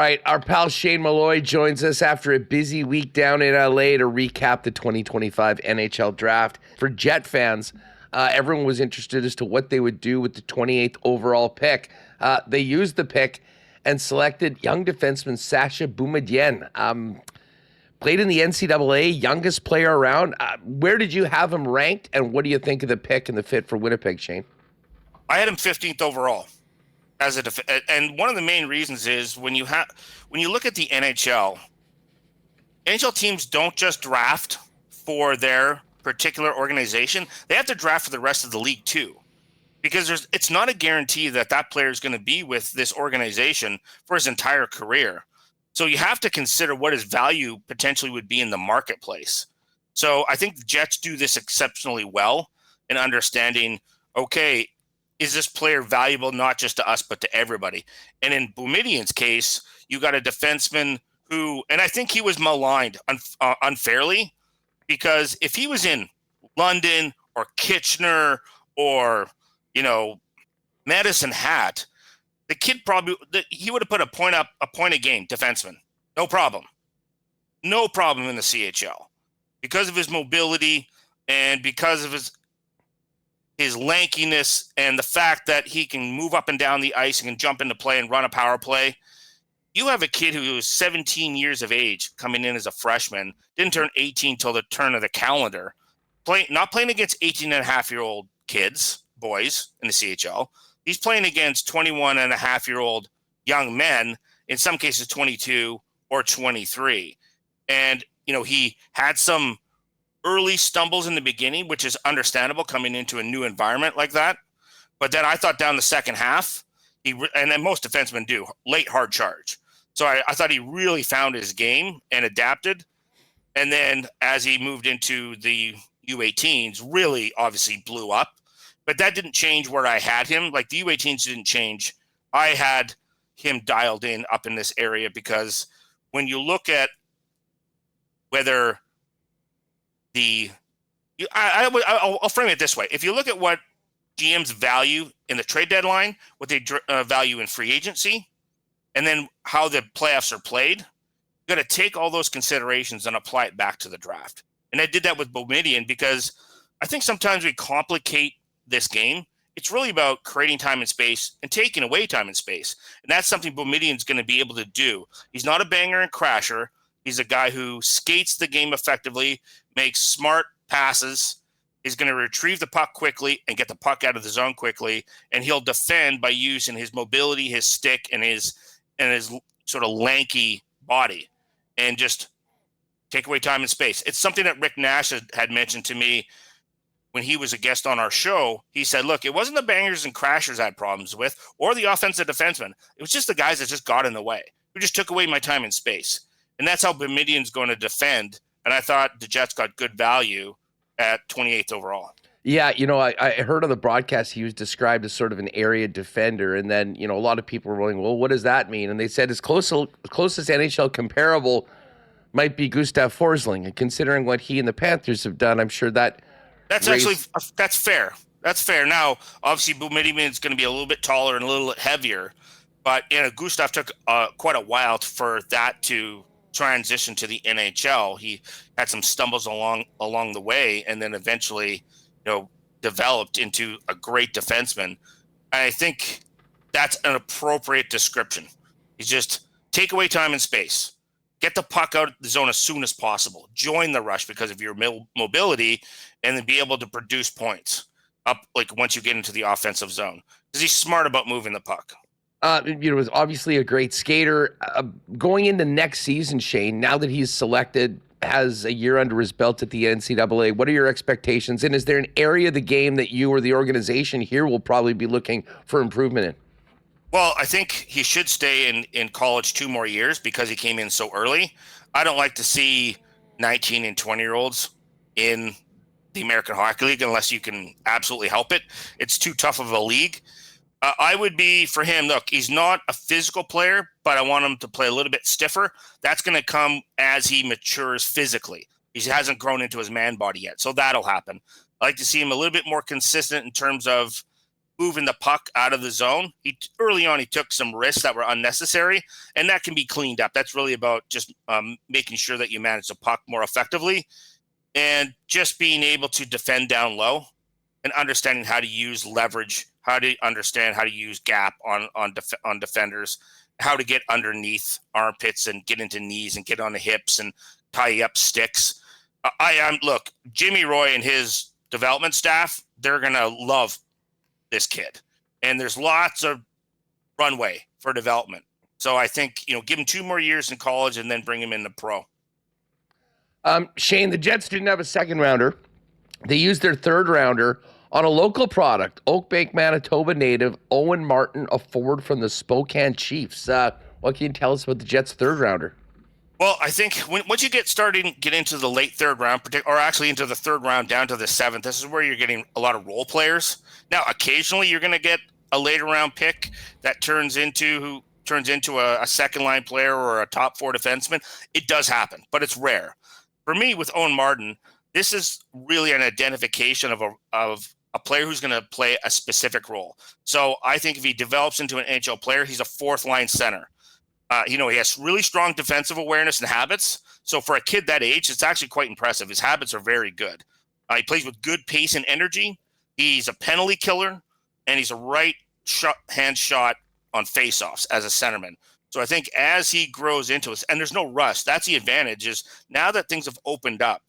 right, our pal Shane Malloy joins us after a busy week down in LA to recap the 2025 NHL Draft. For Jet fans, everyone was interested as to what they would do with the 28th overall pick. They used the pick and selected young defenseman Sascha Boumedienne. Played in the NCAA, youngest player around. Where did you have him ranked, and what do you think of the pick and the fit for Winnipeg, Shane? I had him 15th overall. And one of the main reasons is when you look at the NHL teams don't just draft for their particular organization. They have to draft for the rest of the league too, because it's not a guarantee that player is going to be with this organization for his entire career. So you have to consider what his value potentially would be in the marketplace. So I think the Jets do this exceptionally well in understanding, okay, is this player valuable not just to us, but to everybody? And in Boumedienne's case, you got a defenseman who, and I think he was maligned unfairly, because if he was in London or Kitchener or, Medicine Hat, the kid he would have put a point a game defenseman. No problem in the CHL because of his mobility and because of his lankiness and the fact that he can move up and down the ice and can jump into play and run a power play. You have a kid who was 17 years of age coming in as a freshman, didn't turn 18 till the turn of the calendar, not playing against 18-and-a-half-year-old boys in the CHL. He's playing against 21-and-a-half-year-old young men, in some cases 22 or 23. And, he had some early stumbles in the beginning, which is understandable coming into a new environment like that. But then I thought down the second half, and then most defensemen do, late hard charge. So I thought he really found his game and adapted. And then as he moved into the U18s, really obviously blew up. But that didn't change where I had him. Like the U18s didn't change. I had him dialed in up in this area because when you look at whether I'll frame it this way. If you look at what GMs value in the trade deadline, what they value in free agency, and then how the playoffs are played, you got to take all those considerations and apply it back to the draft. And I did that with Boumedienne because I think sometimes we complicate this game. It's really about creating time and space and taking away time and space. And that's something Boumedienne's going to be able to do. He's not a banger and crasher. He's a guy who skates the game effectively, makes smart passes, is going to retrieve the puck quickly and get the puck out of the zone quickly. And he'll defend by using his mobility, his stick, and his sort of lanky body and just take away time and space. It's something that Rick Nash had mentioned to me when he was a guest on our show. He said, look, it wasn't the bangers and crashers I had problems with or the offensive defensemen. It was just the guys that just got in the way, who just took away my time and space. And that's how Boumedienne's going to defend. And I thought the Jets got good value at 28th overall. Yeah, I heard on the broadcast he was described as sort of an area defender. And then, a lot of people were going, well, what does that mean? And they said his closest NHL comparable might be Gustav Forsling. And considering what he and the Panthers have done, I'm sure that's fair. That's fair. Now, obviously, Boumedienne is going to be a little bit taller and a little bit heavier. But, Gustav took quite a while for that to transition to the NHL. He had some stumbles along the way and then eventually developed into a great defenseman. And I think that's an appropriate description. He's just take away time and space, get the puck out of the zone as soon as possible, join the rush because of your mobility, and then be able to produce points up like once you get into the offensive zone because he's smart about moving the puck. Was obviously a great skater. Going into next season, Shane, now that he's selected, has a year under his belt at the NCAA, what are your expectations? And is there an area of the game that you or the organization here will probably be looking for improvement in? Well, I think he should stay in college 2 more years because he came in so early. I don't like to see 19 and 20-year-olds in the American Hockey League unless you can absolutely help it. It's too tough of a league. I would be for him. Look, he's not a physical player, but I want him to play a little bit stiffer. That's going to come as he matures physically. He hasn't grown into his man body yet, so that'll happen. I like to see him a little bit more consistent in terms of moving the puck out of the zone. Early on, he took some risks that were unnecessary, and that can be cleaned up. That's really about just making sure that you manage the puck more effectively and just being able to defend down low and understanding how to use leverage, how to understand how to use gap on defenders, how to get underneath armpits and get into knees and get on the hips and tie up sticks. Look, Jimmy Roy and his development staff, they're going to love this kid. And there's lots of runway for development. So I think, give him 2 more years in college and then bring him in the pro. Shane, the Jets didn't have a second rounder. They used their third rounder on a local product, Oakbank, Manitoba native, Owen Martin, a forward from the Spokane Chiefs. What can you tell us about the Jets' third rounder? Well, I think once you get into the late third round, or actually into the third round down to the 7th, this is where you're getting a lot of role players. Now, occasionally you're going to get a later round pick that turns into a second line player or a top 4 defenseman. It does happen, but it's rare. For me, with Owen Martin, this is really an identification of a player who's going to play a specific role. So I think if he develops into an NHL player, he's a 4th line center. He has really strong defensive awareness and habits. So for a kid that age, it's actually quite impressive. His habits are very good. He plays with good pace and energy. He's a penalty killer, and he's a right hand shot on faceoffs as a centerman. So I think as he grows into it, and there's no rush, that's the advantage, is now that things have opened up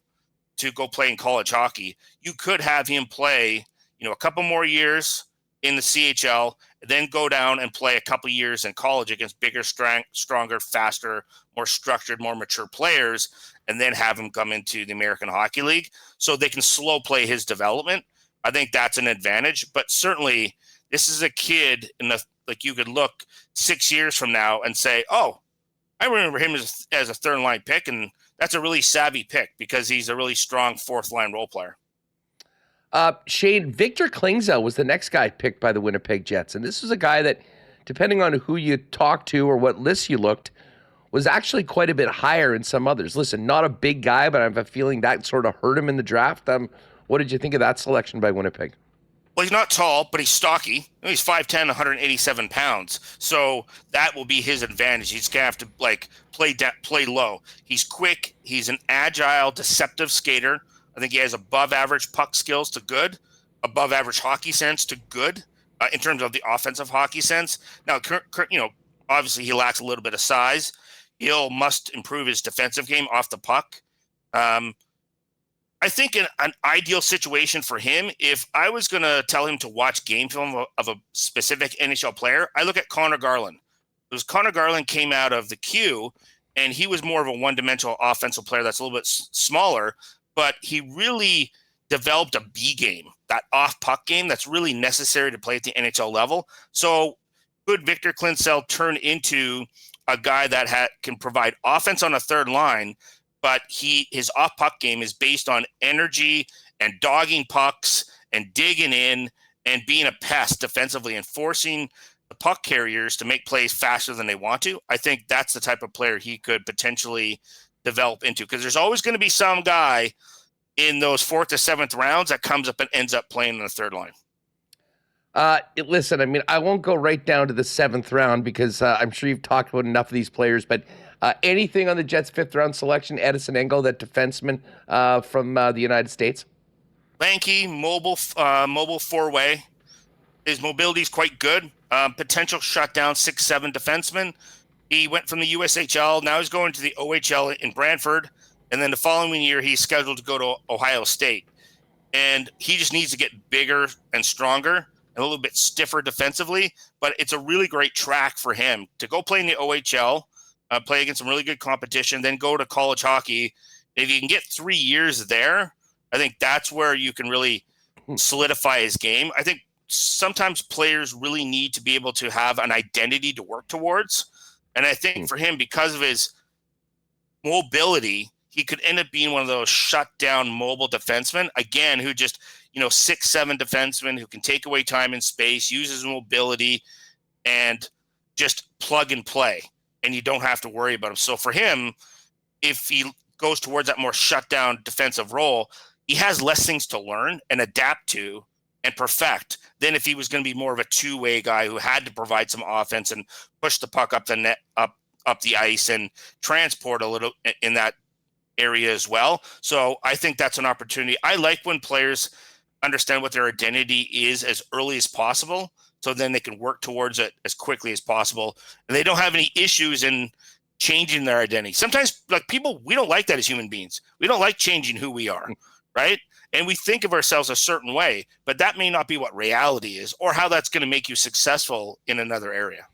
to go play in college hockey, you could have him play, a couple more years in the CHL, then go down and play a couple years in college against bigger, stronger, faster, more structured, more mature players, and then have him come into the American Hockey League so they can slow play his development. I think that's an advantage, but certainly this is a kid you could look 6 years from now and say, oh, I remember him as a third line pick, and that's a really savvy pick because he's a really strong 4th line role player. Shane, Viktor Klingsell was the next guy picked by the Winnipeg Jets. And this was a guy that, depending on who you talked to or what lists you looked, was actually quite a bit higher than some others. Listen, not a big guy, but I have a feeling that sort of hurt him in the draft. What did you think of that selection by Winnipeg? Well, he's not tall, but he's stocky. He's 5'10", 187 pounds. So that will be his advantage. He's going to have to play low. He's quick. He's an agile, deceptive skater. I think he has above average puck skills to good, above average hockey sense to good in terms of the offensive hockey sense. Now, obviously he lacks a little bit of size. He must improve his defensive game off the puck. I think an ideal situation for him, if I was going to tell him to watch game film of a specific NHL player, I look at Connor Garland. Because Connor Garland came out of the Q, and he was more of a one-dimensional offensive player that's a little bit smaller, but he really developed a B game, that off-puck game that's really necessary to play at the NHL level. So could Viktor Klingsell turn into a guy that can provide offense on a third line, but his off-puck game is based on energy and dogging pucks and digging in and being a pest defensively and forcing the puck carriers to make plays faster than they want to? I think that's the type of player he could potentially develop into, because there's always going to be some guy in those 4th to 7th rounds that comes up and ends up playing in the third line. Listen, I mean, I won't go right down to the 7th round because I'm sure you've talked about enough of these players, but anything on the Jets' 5th round selection, Edison, Engle, that defenseman from the United States? Lanky, mobile 4-way. His mobility is quite good. Potential shutdown 6'7" defenseman. He went from the USHL. Now he's going to the OHL in Brantford. And then the following year, he's scheduled to go to Ohio State. And he just needs to get bigger and stronger and a little bit stiffer defensively. But it's a really great track for him to go play in the OHL, play against some really good competition, then go to college hockey. If you can get 3 years there, I think that's where you can really solidify his game. I think sometimes players really need to be able to have an identity to work towards. And I think for him, because of his mobility, he could end up being one of those shut-down mobile defensemen, again, who just, 6'7" defenseman who can take away time and space, uses mobility, and just plug and play, and you don't have to worry about him. So for him, if he goes towards that more shut-down defensive role, he has less things to learn and adapt to and perfect than if he was going to be more of a two-way guy who had to provide some offense and push the puck up the net, up the ice and transport a little in that area as well. So I think that's an opportunity. I like when players understand what their identity is as early as possible, so then they can work towards it as quickly as possible. And they don't have any issues in changing their identity. Sometimes, like, people, we don't like that as human beings. We don't like changing who we are, right? And we think of ourselves a certain way, but that may not be what reality is or how that's going to make you successful in another area.